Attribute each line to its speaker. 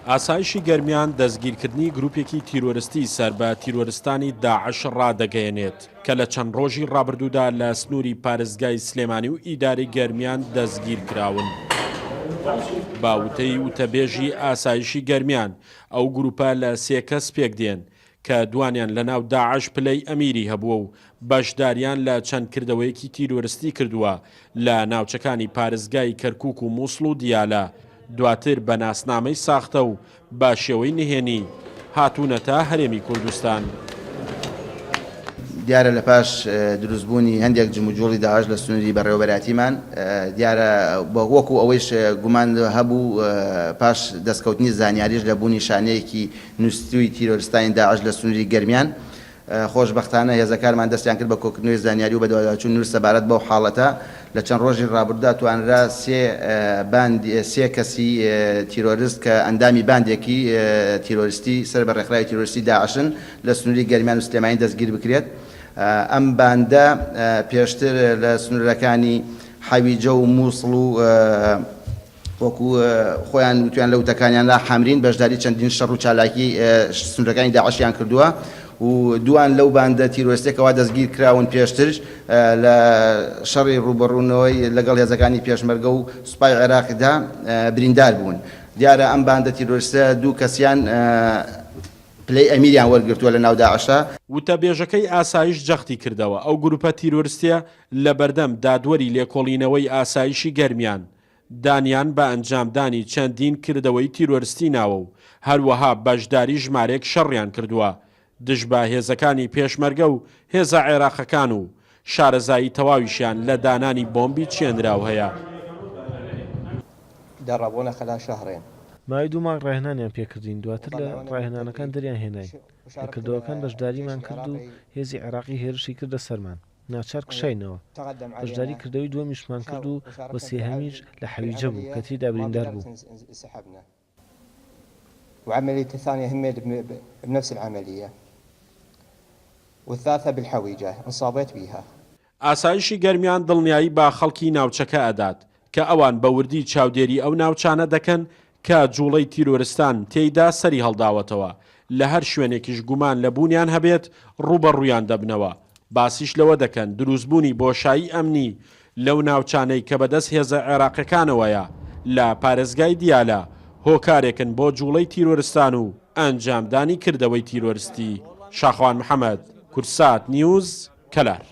Speaker 1: ئاسایشی گەرمیان دەستگیرکردنی گروپێکی تیرۆریستی سەر بە تیرۆریستانی داعش ڕادەگەیەنێت کە لە چەند ڕۆژی ڕابردوودا لە سنووری پارێزگای سلێمانی و ئیداری گەرمیان دەستگیر کراون. باوتەی وتەبێژی ئاسایشی گەرمیان ئەو گروپە لە 3 کەس پێک دێن کە دوانیان لە ناو داعش پلەی ئەمیری هەبووە و بەشداریان لە چەند کردەوەیەکی تیرۆریستی کردووە لە ناوچەکانی پارێزگای کەرکووک و مووسڵ و دیالە. دواتر بە ناسنامەی ساختە و با شێوەی نهێنی هاتوونەتە هەرێمی کوردستان.
Speaker 2: دیارە لە پاش دروستبوونی هەندێک جموجۆڵی داعش لە سنووری بەڕێوەبەراتیمان دیارە بە وەکو ئەوەیش گومان هەبوو پاش دەستکەوتنی زانیاریش لە بوونی شانەیەکی نووسوی تیرۆریستانی داعش لە سنووری گەرمیان خۆشبەختانە هێزەکارمان دەستیان کرد بە کۆکردنەوەی زانیاری و بە دواداچوون نووس سەبارەت بەو حاڵەتە لە چەند ڕۆژی ڕابردوودا توانرا 3 کەسی تیرۆریست کە ئەندامی باندێکی تیرۆریستی سەر بە ڕێکخراوی تیرۆریستی داعشن لە سنووری گەرمیان و سلێمانی دەستگیر بکرێت. ئەم باندە پێشتر لە سنوورەکانی حەویجە و مووسڵ و وەکو خۆیان وتیان لە وتەکانیاندا حەمرین بەشداری چەندین شەڕ و چالاکی سنوورەکانی داعشیان کردووە و دوان لەو باندە تیرۆریستێکەوە دەستگیر کراون پێشترش لە شەڕی ڕوبەڕوونەوەی لەگەڵ هێزەکانی پێشمەرگە و سوپای عێراقیدا بریندار بوون. دیارە ئەم باندە تیرۆریستە 2 کەسیان پلەی ئەمیریان وەرگرتووە لە ناو داعشە.
Speaker 1: وتەبێژەکەی ئاسایش جەختی کردەوە ئەو گروپە تیرۆریستە لە بەردەم دادوەری لێکۆڵینەوەی ئاسایشی گەرمیان دانیان بە ئەنجامدانی چەندین کردەوەی تیرۆریستی ناوە و هەروەها بەشداری ژمارەیەک شەڕیان کردووە دژ بە هێزەکانی پێشمەرگە و هێزە عێراقەکان و شارەزایی تەواویشیان لە دانانی بۆمبی چێنراو هەیە.
Speaker 3: دەڕابوونە خەلا شەهرێن
Speaker 4: مای 2 مانگ ڕاهێنانیان پێکردین دواتر لە ڕاهێنانەکان دەریان هێناین لە کردەوەکان بەشداریمان کرد و هێزی عێراقی هێرشی کردە سەرمان ناچار کشاینەوە بەشداری کردەوەی دووەمیشمان کرد و بە سێهەمیش لە حەویجە بوو کە تێدا بریندار بوو.
Speaker 3: وعملية الثانية هم بنفس العملية والثالثة بالحويجة انصابت بها.
Speaker 1: ئاسایشی گەرمیان دڵنیایی با خەڵکی ناوچەکە ئەدات کە ئەوان بە وردی چاودێری ئەو ناوچانە دەکەن کە جوڵەی تیرۆریستان تێیدا سەری هەڵداوەتەوە لە هەر شوێنێکیش گومان لە بوونیان هەبێت ڕوبەڕوویان دەبنەوە. باسیش لەوە دەکەن دروستبوونی بۆشایی ئەمنی لەو ناوچانەی کە بەدەست هێزە عێراقیەکانەوەیە لە پارێزگای دیالە هۆکارێکن بۆ جوڵەی تیرۆریستان و ئەنجامدانی کردەوەی تیرۆریستی. شاخوان محەممەد، کورسات نیوز، کەلار.